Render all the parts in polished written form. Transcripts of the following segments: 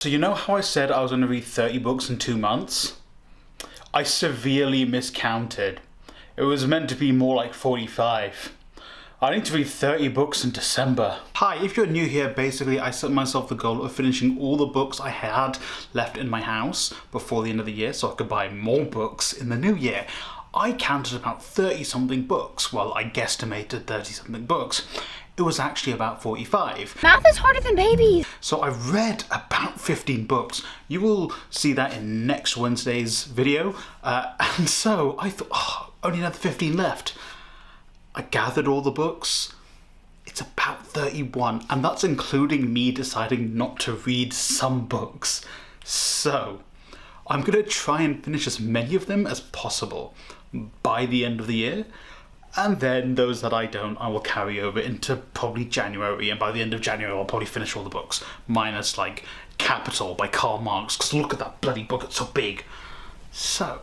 So you know how I said I was going to read 30 books in 2 months? I severely miscounted. It was meant to be more like 45. I need to read 30 books in December. Hi, if you're new here, basically I set myself the goal of finishing all the books I had left in my house before the end of the year so I could buy more books in the new year. I counted about 30 something books. Well, I guesstimated 30 something books. It was actually about 45. Math is harder than babies. So I've read about 15 books. You will see that in next Wednesday's video. And so I thought, only another 15 left. I gathered all the books. It's about 31, and that's including me deciding not to read some books. So I'm gonna try and finish as many of them as possible by the end of the year. And then those that I don't, I will carry over into probably January, and by the end of January I'll probably finish all the books, minus like Capital by Karl Marx, because look at that bloody book, it's so big. So,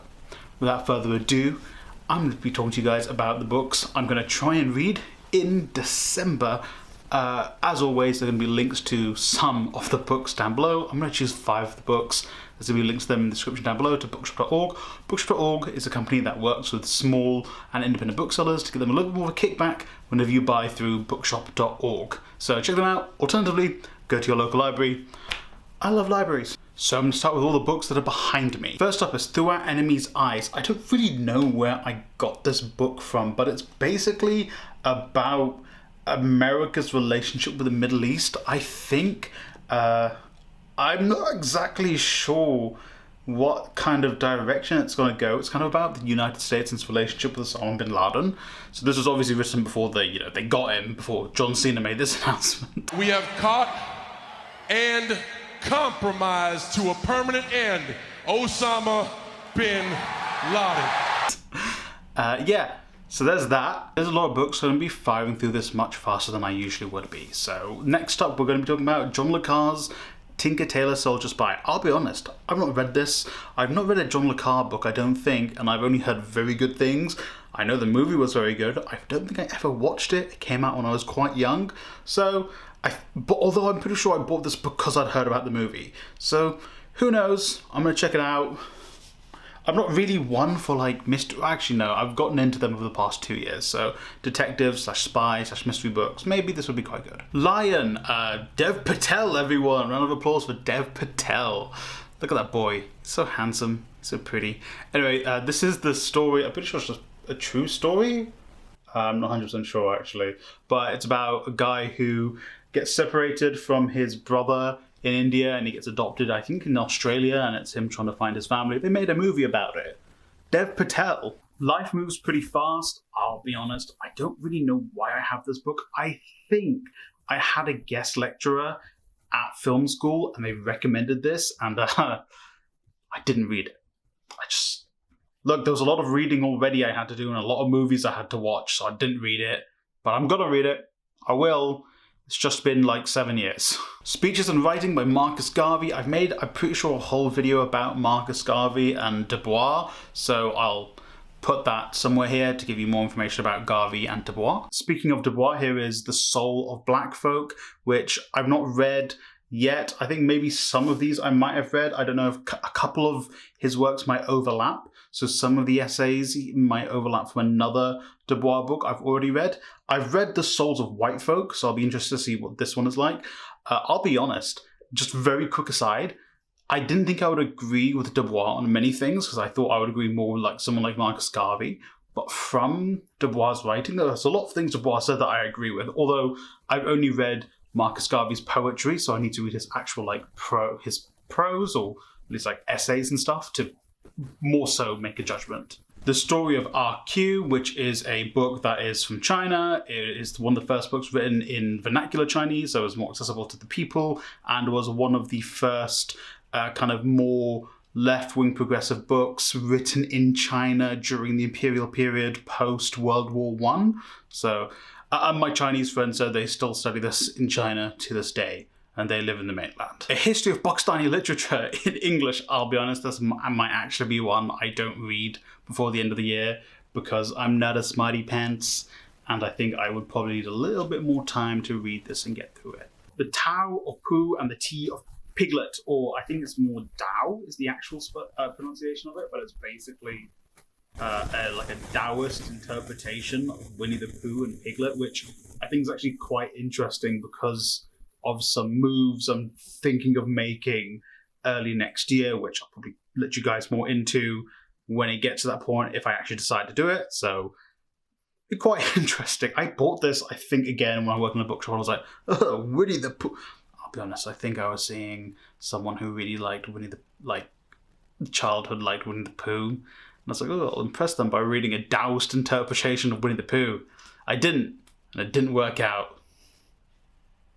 without further ado, I'm going to be talking to you guys about the books I'm going to try and read in December. As always, there are going to be links to some of the books down below. I'm going to choose 5 of the books. There's going to be links to them in the description down below to bookshop.org. Bookshop.org is a company that works with small and independent booksellers to give them a little bit more of a kickback whenever you buy through bookshop.org. So check them out. Alternatively, go to your local library. I love libraries. So I'm going to start with all the books that are behind me. First up is Through Our Enemy's Eyes. I don't really know where I got this book from, but it's basically about America's relationship with the Middle East, I think. I'm not exactly sure what kind of direction it's going to go. It's kind of about the United States and its relationship with Osama bin Laden. So this was obviously written before they got him, before John Cena made this announcement. We have caught and compromised to a permanent end Osama bin Laden. Yeah. So there's that. There's a lot of books, so I'm going to be firing through this much faster than I usually would be. So next up, we're going to be talking about John le Carre's Tinker Tailor Soldier Spy. I'll be honest, I've not read this. I've not read a John le Carre book, I don't think, and I've only heard very good things. I know the movie was very good. I don't think I ever watched it. It came out when I was quite young. So, but although I'm pretty sure I bought this because I'd heard about the movie. So, who knows? I'm going to check it out. I'm not really one for like mystery. Actually, no, I've gotten into them over the past 2 years. So, detective / spy / mystery books. Maybe this would be quite good. Lion, Dev Patel, everyone. Round of applause for Dev Patel. Look at that boy. He's so handsome. So pretty. Anyway, this is the story. I'm pretty sure it's just a true story. I'm not 100% sure actually. But it's about a guy who gets separated from his brother in India, and he gets adopted, I think, in Australia, and it's him trying to find his family. They made a movie about it. Dev Patel. Life moves pretty fast, I'll be honest. I don't really know why I have this book. I think I had a guest lecturer at film school, and they recommended this, and I didn't read it. Look, there was a lot of reading already I had to do, and a lot of movies I had to watch, so I didn't read it. But I'm gonna read it. I will. It's just been like 7 years. Speeches and Writing by Marcus Garvey. I've made, I'm pretty sure, a whole video about Marcus Garvey and Du Bois, so I'll put that somewhere here to give you more information about Garvey and Du Bois. Speaking of Du Bois, here is The Soul of Black Folk, which I've not read yet. I think maybe some of these I might have read. I don't know if a couple of his works might overlap. So some of the essays might overlap from another Du Bois book I've already read. I've read The Souls of White Folk, so I'll be interested to see what this one is like. I'll be honest, just very quick aside, I didn't think I would agree with Du Bois on many things, because I thought I would agree more with like someone like Marcus Garvey. But from Du Bois' writing, there's a lot of things Du Bois said that I agree with, although I've only read Marcus Garvey's poetry, so I need to read his actual like his prose, or at least like essays and stuff, to more so make a judgment. The Story of RQ, which is a book that is from China. It is one of the first books written in vernacular Chinese, so it was more accessible to the people, and was one of the first kind of more left-wing progressive books written in China during the imperial period post-World War I. So, my Chinese friends said they still study this in China to this day, and they live in the mainland. A History of Pakistani Literature in English. I'll be honest, this might actually be one I don't read before the end of the year, because I'm not a smarty pants, and I think I would probably need a little bit more time to read this and get through it. The Tao of Pu and the Tea of Piglet, or I think it's more Tao is the actual pronunciation of it, but it's basically like a Taoist interpretation of Winnie the Pooh and Piglet, which I think is actually quite interesting because of some moves I'm thinking of making early next year, which I'll probably let you guys more into when it gets to that point if I actually decide to do it. So it's quite interesting. I bought this, I think, again when I worked in a bookshop. I was like, oh, Winnie the Pooh. I'll be honest, I think I was seeing someone who really liked childhood liked Winnie the Pooh. And I was like, oh, I'll impress them by reading a Taoist interpretation of Winnie the Pooh. I didn't, and it didn't work out.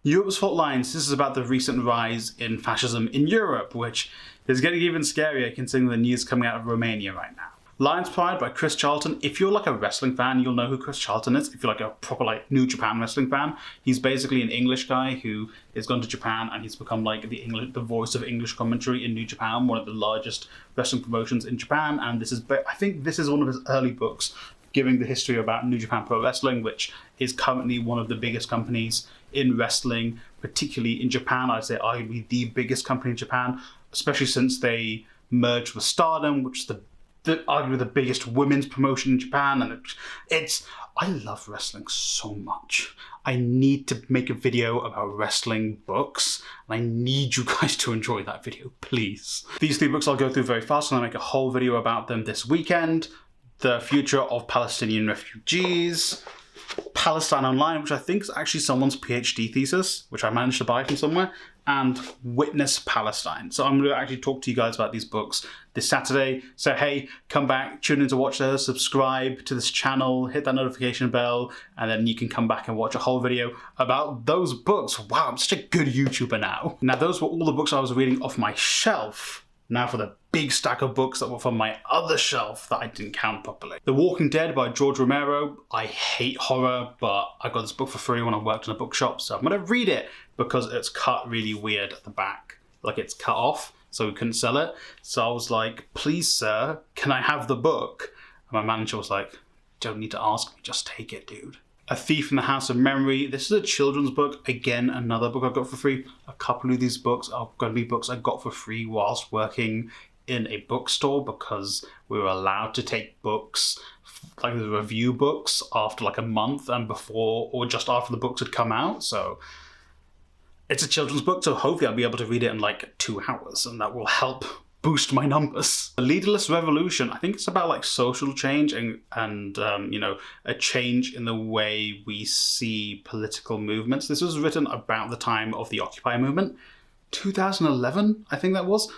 Europe's Fault Lines. This is about the recent rise in fascism in Europe, which is getting even scarier considering the news coming out of Romania right now. Lion's Pride by Chris Charlton. If you're like a wrestling fan, you'll know who Chris Charlton is. If you're like a proper New Japan wrestling fan, he's basically an English guy who has gone to Japan and he's become like the voice of English commentary in New Japan, one of the largest wrestling promotions in Japan. And I think this is one of his early books giving the history about New Japan Pro Wrestling, which is currently one of the biggest companies in wrestling, particularly in Japan. I'd say arguably the biggest company in Japan, especially since they merged with Stardom, which is arguably the biggest women's promotion in Japan. And I love wrestling so much. I need to make a video about wrestling books, and I need you guys to enjoy that video, please. These 3 books I'll go through very fast, and I'll make a whole video about them this weekend. The Future of Palestinian Refugees, Palestine Online, which I think is actually someone's PhD thesis, which I managed to buy from somewhere, and Witness Palestine. So I'm going to actually talk to you guys about these books this Saturday. So hey, come back, tune in to watch those, subscribe to this channel, hit that notification bell, and then you can come back and watch a whole video about those books. Wow, I'm such a good YouTuber now. Now, those were all the books I was reading off my shelf. Now for the big stack of books that were from my other shelf that I didn't count properly. The Walking Dead by George Romero. I hate horror, but I got this book for free when I worked in a bookshop, so I'm going to read it because it's cut really weird at the back. Like it's cut off, so we couldn't sell it. So I was like, please sir, can I have the book? And my manager was like, don't need to ask me, just take it, dude. A Thief in the House of Memory. This is a children's book. Again, another book I got for free. A couple of these books are going to be books I got for free whilst working in a bookstore because we were allowed to take books, like the review books, after like a month and before or just after the books had come out. So it's a children's book, so hopefully I'll be able to read it in like 2 hours, and that will help boost my numbers. The Leaderless Revolution. I think it's about like social change and a change in the way we see political movements. This was written about the time of the Occupy movement, 2011, I think that was.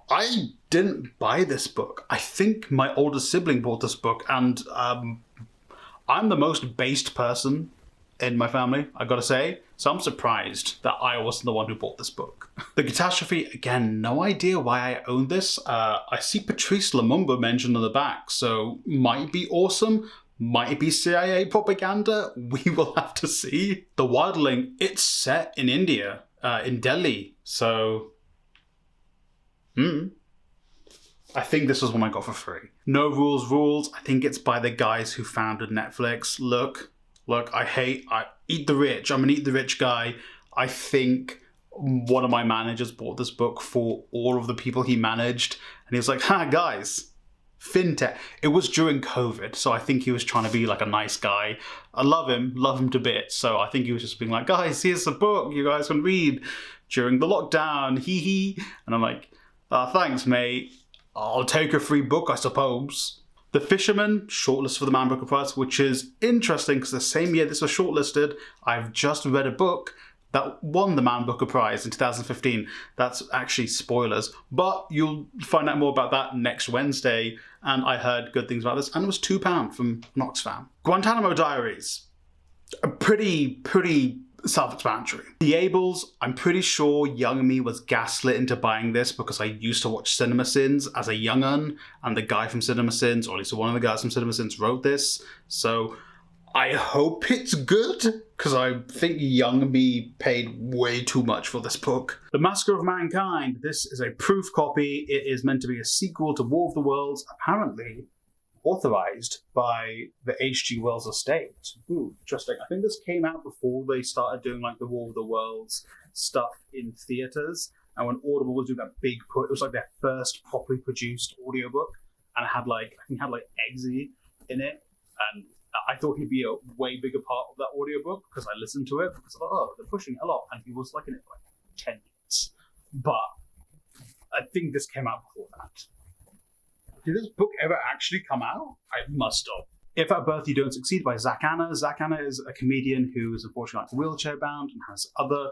I didn't buy this book. I think my older sibling bought this book, and I'm the most based person in my family, I gotta say. So I'm surprised that I wasn't the one who bought this book. The Catastrophe, again, no idea why I own this. I see Patrice Lumumba mentioned on the back, so might be awesome, might be CIA propaganda, we will have to see. The Wildling, it's set in India, in Delhi, so I think this was one I got for free. No Rules Rules, I think it's by the guys who founded Netflix. Look, I eat the rich. I'm an eat the rich guy. I think one of my managers bought this book for all of the people he managed. And he was like, guys, fintech. It was during COVID, so I think he was trying to be like a nice guy. I love him to bits. So I think he was just being like, guys, here's a book you guys can read during the lockdown. Hee hee. And I'm like, thanks, mate. I'll take a free book, I suppose. The Fisherman, shortlisted for the Man Booker Prize, which is interesting because the same year this was shortlisted, I've just read a book that won the Man Booker Prize in 2015. That's actually spoilers, but you'll find out more about that next Wednesday. And I heard good things about this, and it was £2 from Noxfam. Guantanamo Diaries, a pretty self-explanatory. The Ables, I'm pretty sure young me was gaslit into buying this because I used to watch Cinema Sins as a young'un, and the guy from Cinema Sins, or at least one of the guys from Cinema Sins, wrote this. So I hope it's good, because I think young me paid way too much for this book. The Massacre of Mankind. This is a proof copy. It is meant to be a sequel to War of the Worlds, apparently authorized by the H.G. Wells estate. Ooh, interesting. I think this came out before they started doing like the War of the Worlds stuff in theaters. And when Audible was doing that big put, it was like their first properly produced audiobook, and it had like, I think it had like Eggsy in it, and I thought he'd be a way bigger part of that audiobook because I listened to it because I thought, oh, they're pushing it a lot, and he was like in it for like 10 minutes. But I think this came out before that. Did this book ever actually come out? I must have. If at Birth You Don't Succeed by Zach Anna. Zach Anna is a comedian who is unfortunately like wheelchair bound and has other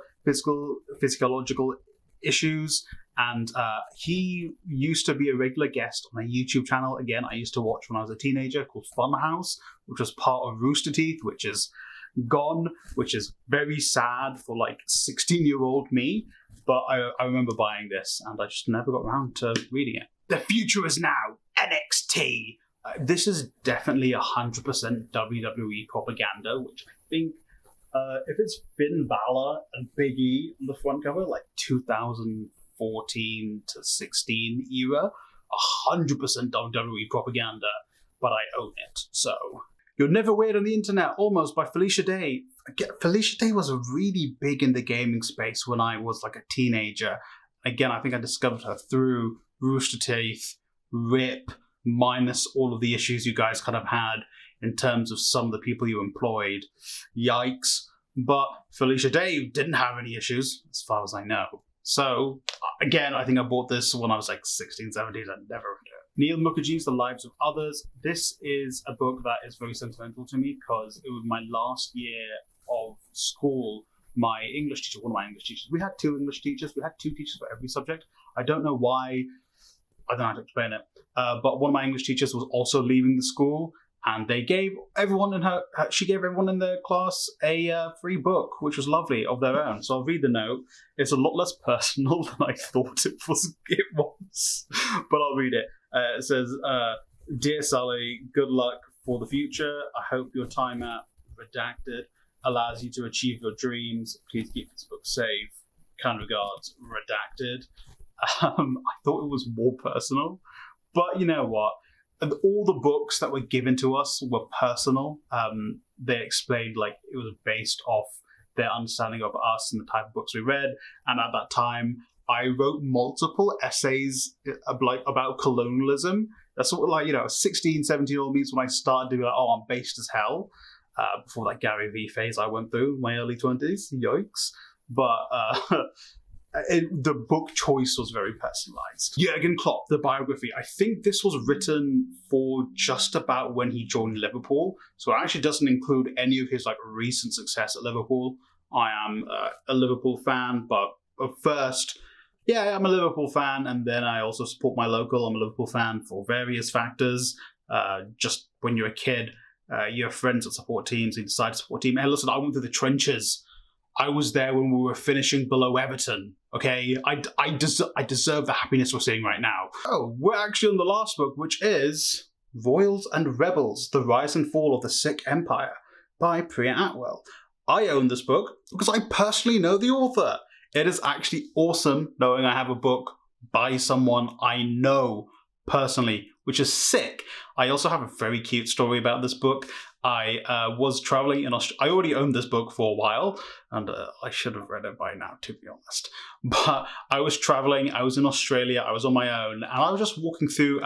physiological issues. And he used to be a regular guest on a YouTube channel, again, I used to watch when I was a teenager, called Funhouse, which was part of Rooster Teeth, which is gone, which is very sad for like 16-year-old me. But I remember buying this and I just never got around to reading it. The future is now NXT. This is definitely 100% WWE propaganda, which I think, if it's Finn Balor and Big E on the front cover, like 2014 to 16 era, 100% WWE propaganda, but I own it. So, You're Never Weird on the Internet, almost, by Felicia Day. Felicia Day was really big in the gaming space when I was like a teenager. Again, I think I discovered her through Rooster Teeth, RIP, minus all of the issues you guys kind of had in terms of some of the people you employed. Yikes. But Felicia Day didn't have any issues, as far as I know. So, again, I think I bought this when I was like 16, 17, and never read it. Neil Mukherjee's The Lives of Others. This is a book that is very sentimental to me because it was my last year of school. My English teacher, one of my English teachers, we had two English teachers, we had two teachers for every subject. I don't know why, I don't know how to explain it, but one of my English teachers was also leaving the school, and they gave everyone in she gave everyone in their class a free book, which was lovely, of their own. So I'll read the note. It's a lot less personal than I thought it was, but I'll read it. It says, Dear Sally, good luck for the future. I hope your time at Redacted allows you to achieve your dreams. Please keep this book safe. Kind regards, Redacted. I thought it was more personal, but you know what? All the books that were given to us were personal. They explained like it was based off their understanding of us and the type of books we read. And at that time, I wrote multiple essays about colonialism. That's what, like, you know, 16, 17-year-old means when I started doing like, oh, I'm based as hell. Before that Gary Vee phase I went through in my early 20s. Yikes. But the book choice was very personalized. Jurgen Klopp, the biography. I think this was written for just about when he joined Liverpool. So it actually doesn't include any of his like recent success at Liverpool. I am a Liverpool fan, but first, yeah, I'm a Liverpool fan, and then I also support my local. I'm a Liverpool fan for various factors. Just when you're a kid, you have friends that support teams, you decide to support a team. Hey, listen, I went through the trenches. I was there when we were finishing below Everton, okay? I deserve the happiness we're seeing right now. Oh, we're actually on the last book, which is Royals and Rebels, The Rise and Fall of the Sikh Empire by Priya Atwell. I own this book because I personally know the author. It is actually awesome knowing I have a book by someone I know personally, which is sick. I also have a very cute story about this book. I was traveling in Australia. I already owned this book for a while, and I should have read it by now, to be honest. But I was traveling. I was in Australia. I was on my own, and I was just walking through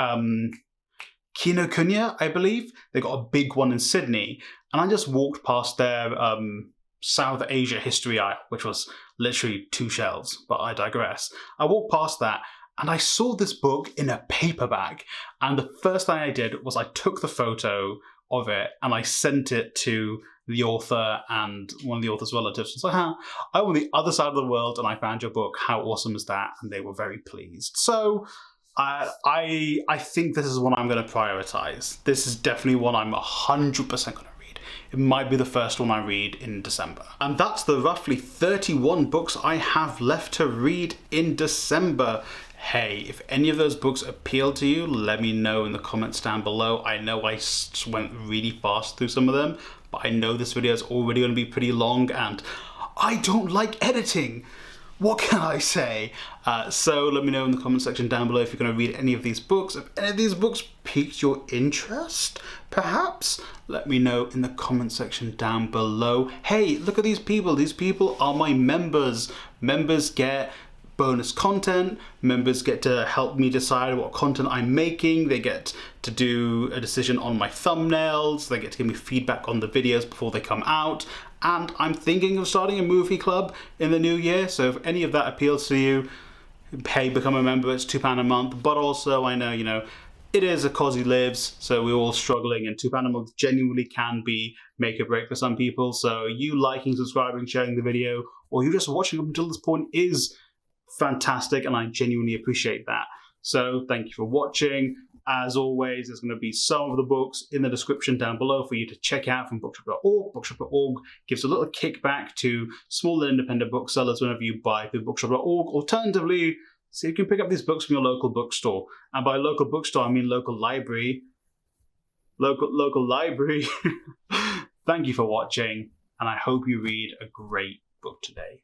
Kinokuniya, I believe. They got a big one in Sydney, and I just walked past their South Asia history aisle, which was literally 2 shelves, but I digress. I walked past that, and I saw this book in a paper bag, and the first thing I did was I took the photo of it and I sent it to the author and one of the author's relatives. It's like, I'm on the other side of the world and I found your book. How awesome is that? And they were very pleased. So I think this is one I'm going to prioritize. This is definitely one I'm 100% going to read. It might be the first one I read in December. And that's the roughly 31 books I have left to read in December. Hey, if any of those books appeal to you, let me know in the comments down below. I know I went really fast through some of them, but I know this video is already going to be pretty long and I don't like editing. What can I say? So let me know in the comment section down below if you're going to read any of these books. If any of these books piqued your interest, perhaps, let me know in the comment section down below. Hey, look at these people. These people are my members. Members get bonus content. Members get to help me decide what content I'm making. They get to do a decision on my thumbnails. They get to give me feedback on the videos before they come out. And I'm thinking of starting a movie club in the new year. So if any of that appeals to you, hey, become a member. It's £2 a month. But also, I know, it is a cause he lives, so we're all struggling, and £2 a month genuinely can be make or break for some people. So you liking, subscribing, sharing the video, or you just watching up until this point is fantastic, and I genuinely appreciate that. So thank you for watching. As always, there's going to be some of the books in the description down below for you to check out from bookshop.org. Bookshop.org gives a little kickback to small and independent booksellers whenever you buy through bookshop.org. Alternatively, so you can pick up these books from your local bookstore. And by local bookstore, I mean local library. Local library. Thank you for watching, and I hope you read a great book today.